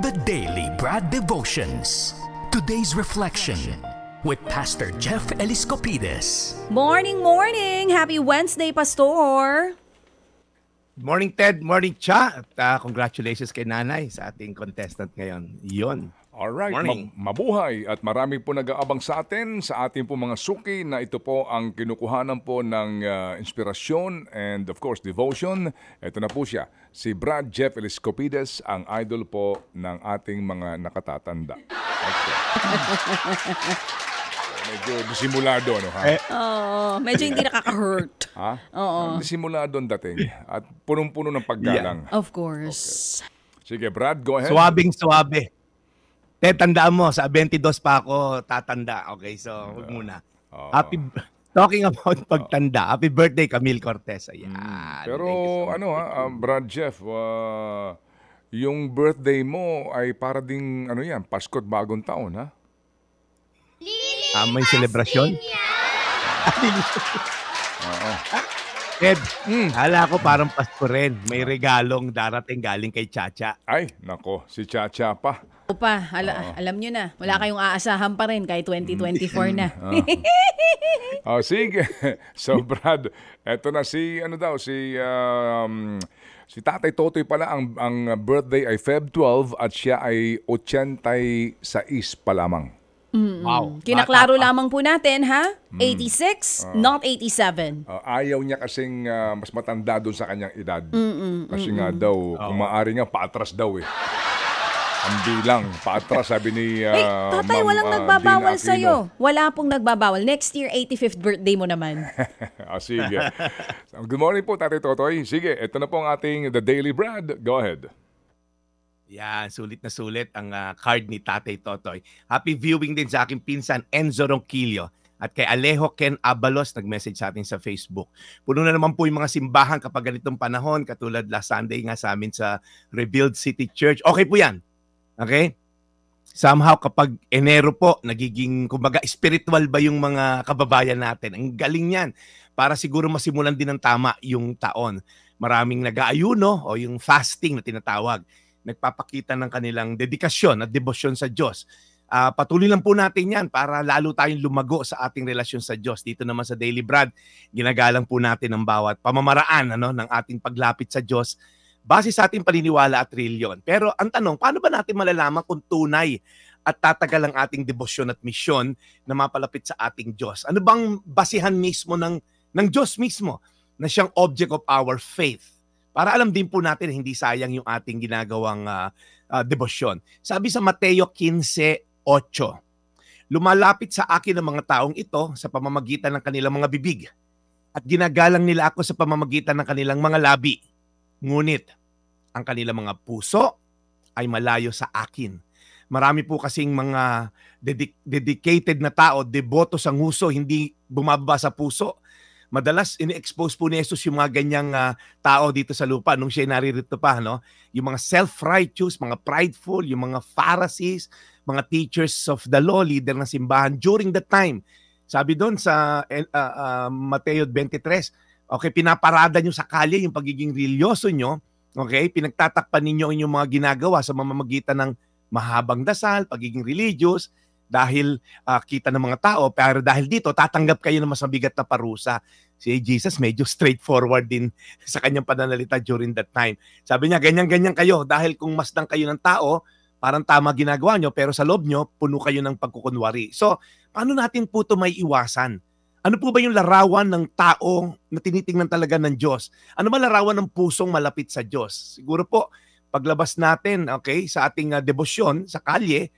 The Daily Brad Devotions. Today's reflection with Pastor Jeff Eliscopides. Morning, morning! Happy Wednesday, Pastor! Morning, Ted. Morning, Cha. At congratulations kay Nanay sa ating contestant ngayon. Yun. Alright, Morning. mabuhay at marami po nag-aabang sa atin sa ating po mga suki na ito po ang kinukuhanan po ng inspirasyon and of course devotion. Ito na po siya, si Brad Jeff Eliscopides, ang idol po ng ating mga nakatatanda. Okay. Medyo disimulado, no? Ha? Medyo hindi nakaka-hurt. Ha? Oo. Disimulado ang dating at punong-puno ng paggalang. Of course. Sige, Brad, go ahead. Suwabing suwabe. Ted, tandaan mo, sa 22 pa ako tatanda. Okay, so huwag muna. Talking about pagtanda, happy birthday, Camille Cortez. Ayan. Pero Thank you so much. Brad Jeff, yung birthday mo ay para ding yan, Pasko't Bagong Taon, ha? May selebrasyon? Ted, hala ko parang Pasko rin. May regalong darating galing kay Chacha. Ay, nako, si Chacha pa. Opa, alam nyo na, wala kayong aasahan pa rin kahit 2024 na. Sige. So, Brad, eto na si si Tatay Totoy pala, ang birthday ay Feb 12 at siya ay 86 pa lamang. Wow. Kinaklaro lamang po natin, ha? 86, not 87. Ayaw niya kasing mas matanda doon sa kanyang edad. Kasi nga daw, kung maaari nga, paatras daw eh. Ang bilang, paatras, sabi ni Tatay, walang nagbabawal sa'yo. Wala pong nagbabawal. Next year, 85th birthday mo naman. Sige. Good morning po, Tatay Totoy. Sige, ito na po ang ating The Daily Brad. Go ahead. Yan, sulit na sulit ang card ni Tatay Totoy. Happy viewing din sa aking pinsan Enzo Ronquillo at kay Alejo Ken Abalos, nag-message sa atin sa Facebook. Puno na naman po yung mga simbahan kapag ganitong panahon, katulad last Sunday nga sa amin sa Rebuild City Church. Okay po yan. Okay? Somehow kapag Enero po, nagiging, kumbaga, spiritual ba yung mga kababayan natin? Ang galing yan. Para siguro masimulan din ng tama yung taon. Maraming nag-aayuno o yung fasting na tinatawag. Nagpapakita ng kanilang dedikasyon at debosyon sa Diyos. Patuloy lang po natin yan para lalo tayong lumago sa ating relasyon sa Diyos. Dito naman sa Daily Brad, ginagalang po natin ang bawat pamamaraan ng ating paglapit sa Diyos base sa ating paniniwala at reliyon. Pero ang tanong, paano ba natin malalaman kung tunay at tatagal ang ating debosyon at misyon na mapalapit sa ating Diyos? Ano bang basihan mismo ng Diyos mismo na siyang object of our faith? Para alam din po natin hindi sayang yung ating ginagawang debosyon. Sabi sa Mateo 15:8, lumalapit sa akin ang mga taong ito sa pamamagitan ng kanilang mga bibig at ginagalang nila ako sa pamamagitan ng kanilang mga labi. Ngunit ang kanilang mga puso ay malayo sa akin. Marami po kasing mga dedicated na tao, deboto sa nguso, hindi bumababa sa puso. Madalas ini-expose po ni Jesus yung mga ganyang tao dito sa lupa nung siya naririto pa, no? Yung mga self-righteous, mga prideful, yung mga Pharisees, mga teachers of the law, leader ng simbahan during that time. Sabi doon sa Mateo 23, okay, pinaparada nyo sa kalye yung pagiging religyoso nyo, okay? Pinagtatakpan ninyo yung mga ginagawa sa mamamagitan ng mahabang dasal, pagiging religious, dahil kita ng mga tao, pero dahil dito, tatanggap kayo ng mas mabigat na parusa. Si Jesus medyo straightforward din sa kanyang pananalita during that time. Sabi niya, ganyan-ganyan kayo, dahil kung masdang kayo ng tao, parang tama ginagawa nyo, pero sa loob nyo, puno kayo ng pagkukunwari. So, paano natin po ito may iwasan? Ano po ba yung larawan ng tao na tinitingnan talaga ng Diyos? Ano ba larawan ng pusong malapit sa Diyos? Siguro po, paglabas natin, okay, sa ating debosyon, sa kalye,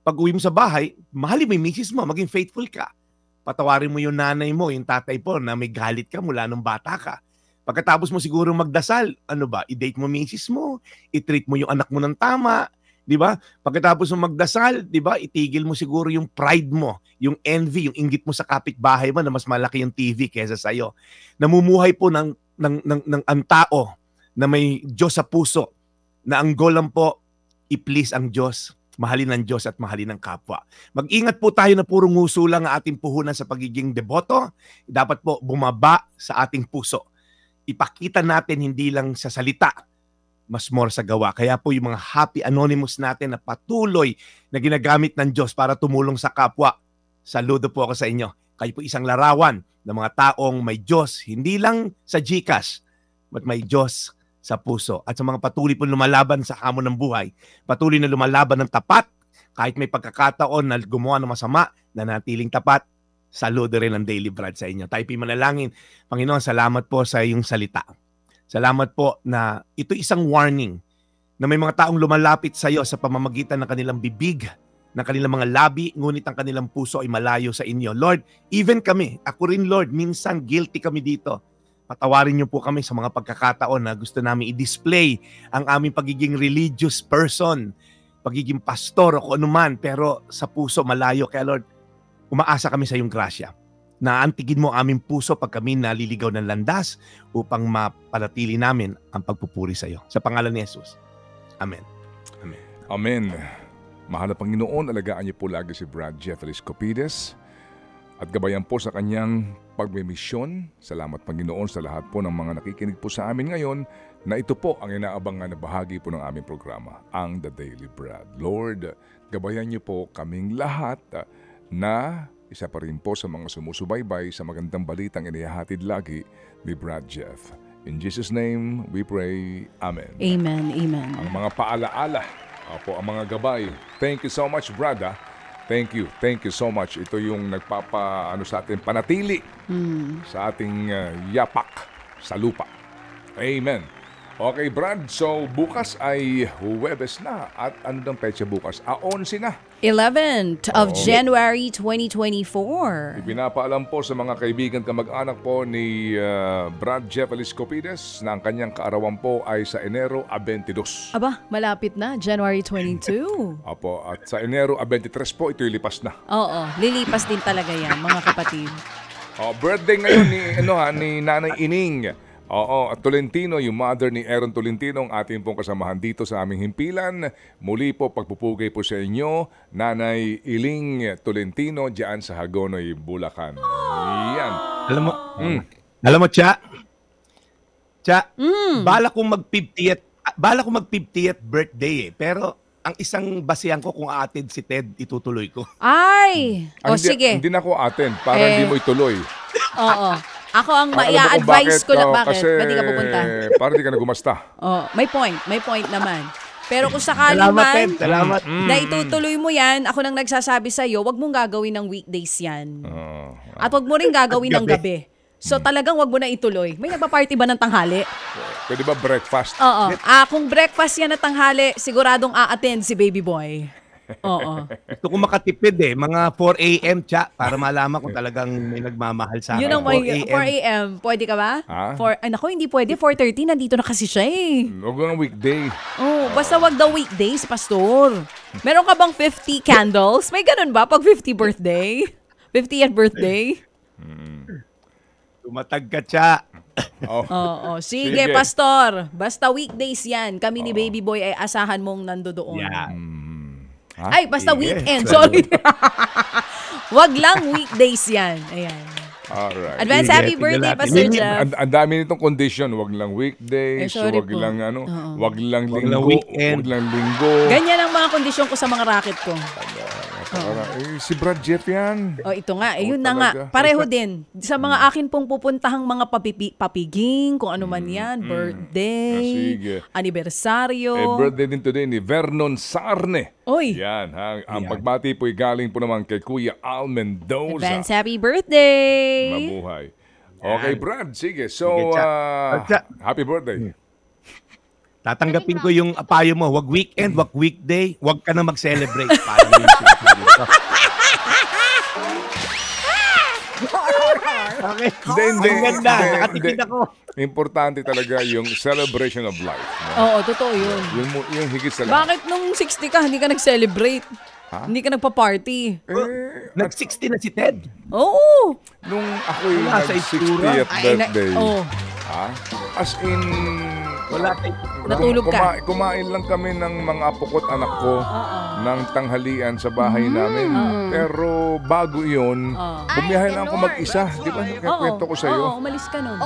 pag uwi mo sa bahay, mahalin mo yung misis mo, maging faithful ka. Patawarin mo yung nanay mo, yung tatay po, na may galit ka mula nung bata ka. Pagkatapos mo siguro magdasal, ano ba, i-date mo misis mo, i-treat mo yung anak mo ng tama, di ba? Pagkatapos mo magdasal, di ba, itigil mo siguro yung pride mo, yung envy, yung inggit mo sa kapitbahay mo na mas malaki yung TV kaysa sa'yo. Namumuhay po ng ang tao na may Diyos sa puso, na ang goal lang po, i-please ang Diyos, mahalin ng Diyos at mahalin ng kapwa. Mag-ingat po tayo na puro nguso lang ang ating puhunan sa pagiging deboto. Dapat po bumaba sa ating puso. Ipakita natin hindi lang sa salita, mas more sa gawa. Kaya po yung mga happy anonymous natin na patuloy na ginagamit ng Diyos para tumulong sa kapwa. Saludo po ako sa inyo. Kayo po isang larawan ng mga taong may Diyos, hindi lang sa GCash, but may Diyos sa puso. At sa mga patuloy po lumalaban sa hamon ng buhay, patuloy na lumalaban ng tapat, kahit may pagkakataon na gumawa ng masama, na natiling tapat, saludo rin ang Daily Bread sa inyo. Tayo manalangin. Panginoon, salamat po sa iyong salita. Salamat po na ito isang warning na may mga taong lumalapit sa iyo sa pamamagitan ng kanilang bibig, ng kanilang mga labi, ngunit ang kanilang puso ay malayo sa inyo. Lord, even kami, ako rin Lord, minsan guilty kami dito. Patawarin niyo po kami sa mga pagkakataon na gusto namin i-display ang aming pagiging religious person, pagiging pastor o kung anuman, pero sa puso malayo. Kaya Lord, umaasa kami sa iyong grasya. Naantigin mo aming puso pag kami naliligaw ng landas upang mapanatili namin ang pagpupuri sa iyo. Sa pangalan ni Jesus. Amen. Amen. Amen. Mahal na Panginoon, alagaan niyo po lagi si Brad Jeff Eliscopides at gabayan po sa kanyang pagmimisyon. Salamat Panginoon sa lahat po ng mga nakikinig po sa amin ngayon na ito po ang inaabangan na bahagi po ng aming programa, ang The Daily Bread. Lord, gabayan niyo po kaming lahat na isa pa rin po sa mga sumusubaybay sa magandang balitang inihahatid lagi ni Brad Jeff. In Jesus' name, we pray. Amen. Amen. Amen. Ang mga paalaala, ang mga gabay. Thank you so much, Brad. Thank you. Thank you so much. Ito yung sa atin, panatili sa ating yapak sa lupa. Amen. Okay, Brad. So, bukas ay Huwebes na. At ano daw petsa bukas? 11 na. 11th of January 2024. Ipinapaalam po sa mga kaibigan kamag-anak po ni Brad Jeff Eliscopides na ang kanyang kaarawan po ay sa Enero 22. Aba, malapit na. January 22. Apo, at sa Enero 23 po, ito'y lipas na. Oo, lilipas din talaga yan, mga kapatid. Birthday ngayon ni Nanay Ining. At Tolentino, yung mother ni Aaron Tolentino, ang ating pong kasamahan dito sa aming himpilan. Muli po, pagpupugay po sa inyo, Nanay Iling Tolentino, dyan sa Hagonoy, Bulacan. Yan. Alam mo, Cha, bala kong mag-50th birthday pero ang isang basehan ko kung atid si Ted, itutuloy ko. Ay! Sige. Hindi na ako attend, para hindi mo ituloy. Oo. Ako ang maia-advise ko lang. Bakit? Ba't di ka pupunta? Para di ka na gumasta. May point. May point naman. Pero kung sakaling man na itutuloy mo yan, ako nang nagsasabi sa'yo, wag mong gagawin ng weekdays yan. At wag mo rin gagawin ng gabi. So talagang wag mo na ituloy. May nagpa-party ba ng tanghali? Pwede ba breakfast? Oo. Kung breakfast yan na tanghali, siguradong a-attend si baby boy. Oo. Gusto ko makatipid mga 4 a.m. Cha, para malaman kung talagang may nagmamahal sa akin. Yun ang 4 a.m. Pwede ka ba? Naku, hindi pwede. 4:30, nandito na kasi siya eh. Huwag ng weekday. Basta wag daw weekdays, pastor. Meron ka bang 50 candles? May ganun ba pag 50 birthday? 50th birthday? Tumatag ka, Cha. Sige, pastor. Basta weekdays yan. Kami ni baby boy ay asahan mong nandoon. Yeah. Ay, basta weekend. Sorry. Wag lang weekdays yan. Ayan. Alright. Advance happy birthday, Pastor Jeff. Ang dami nitong condition. Wag lang weekdays. Wag lang wag lang linggo. Wag lang linggo. Ganyan ang mga kondisyon ko sa mga racket ko. Si Brad Jeff yan. Ito nga. Yun na nga. Pareho din. Sa mga akin pong pupuntahang mga papiging, kung ano man yan, birthday, anibersaryo. Birthday din today ni Vernon Sarne. Oy. Yan. Ang pagbati po'y galing po naman kay Kuya Al Mendoza. Advance happy birthday. Mabuhay. Okay, Brad. Sige. So, happy birthday. Tatanggapin ko yung payo mo. Wag weekend, wag weekday, wag ka na mag-celebrate. Okay. Hindi. Ang ganda. Nakatipid ako. Importante talaga yung celebration of life. Oo, totoo yun. Yung higit sa lahat. Bakit nung 60 ka, hindi ka nag-celebrate? Hindi ka nagpa-party? Nag-60 na si Ted. Oo. Nung ako'y nag-60th birthday. As in, Wala tayo. Natulog ka. Kumain lang kami ng mga apo ko't anak ko ng tanghalian sa bahay namin. Pero bago yun, bumiyahe lang ako mag-isa. Di ba? Kwento ko sa'yo. Oo, umalis ka nun.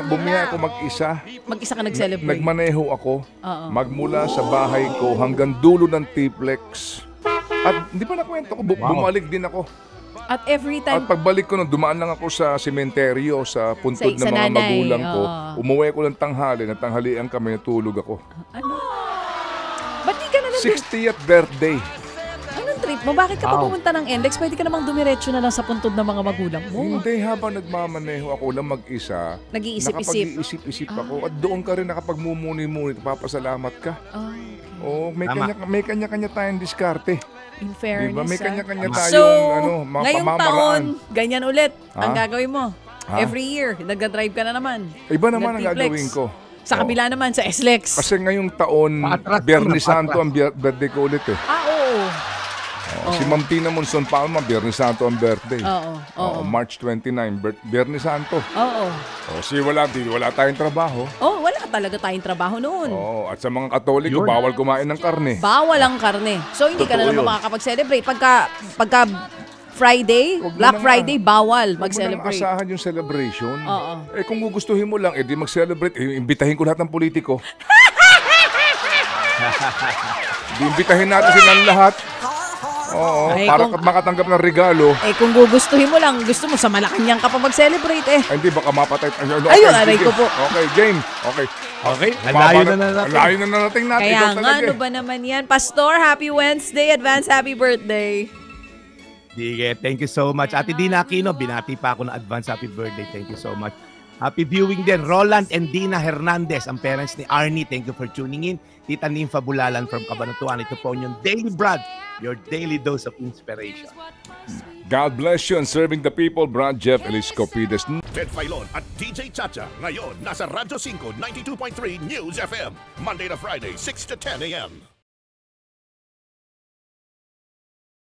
Bumiyahe ako mag-isa. Mag-isa ka nag-celebrate. Nagmaneho ako magmula sa bahay ko hanggang dulo ng T-Plex. At hindi pa nakwento ko, bumalik din ako. At every time... At pagbalik ko nun, dumaan lang ako sa sementeryo, sa puntod ng mga nanay, magulang ko. Umuwi ko ng tanghalian kami, natulog ako. Ano? Ba't di ka na 60th birthday. Anong trip mo? Bakit ka pa pumunta ng NLEX? Pwede ka namang dumiretso na lang sa puntod ng mga magulang mo. Hindi, habang nagmamaneho ako lang mag-isa, nakapag-iisip-isip ako. At doon ka rin nakapagmumuni-muni, papasalamat ka. Oh, may kanya-kanya tayong diskarte. In fairness, diba? May kanya-kanya tayong so, mga ngayong pamamaraan. taon, ganyan ulit ang gagawin mo. Every year, nagdadrive ka na naman. Iba naman ang gagawin ko. Sa kabila naman, sa SLEX. Kasi ngayong taon, Biyernes Santo ang birthday ko ulit eh. Oo. Si Ma'am Tina Monson Palma, Biyernes Santo ang birthday. Oo. March 29, Biyernes Santo. Oo. Wala tayong trabaho. Wala talaga tayong trabaho noon. At sa mga Katoliko, bawal kumain ng karne. Bawal ang karne. So, hindi ka na naman makakapag-celebrate. Pagka Friday, Black Friday, bawal mag-celebrate. Huwag mo nang asahan yung celebration. Oo. Kung gugustuhin mo lang, di mag-celebrate. Imbitahin ko lahat ng politiko. Imbitahin natin silang lahat. Para makatanggap ng regalo. Kung gugustuhin mo lang, gusto mo sa Malacanang ka pa mag-celebrate Hindi, baka mapatay. Ayun, aray ko po. Okay, game. Okay. Layo na natin. Layo na natin. Kaya nga, ano ba naman yan? Pastor, happy Wednesday. Advance happy birthday. Sige, thank you so much. Ate Dina Aquino, binati pa ako ng advance happy birthday. Thank you so much. Happy viewing din. Roland and Dina Hernandez, ang parents ni Arnie. Thank you for tuning in. Tita Nympha Bulalan from Cabanatuan. Ito po yung Daily Brad, your daily dose of inspiration. God bless you and serving the people, Brad Jeff Eliscopides. Ted Filon at DJ Chacha. Ngayon, nasa Radyo 5, 92.3 News FM. Monday to Friday, 6 to 10 a.m.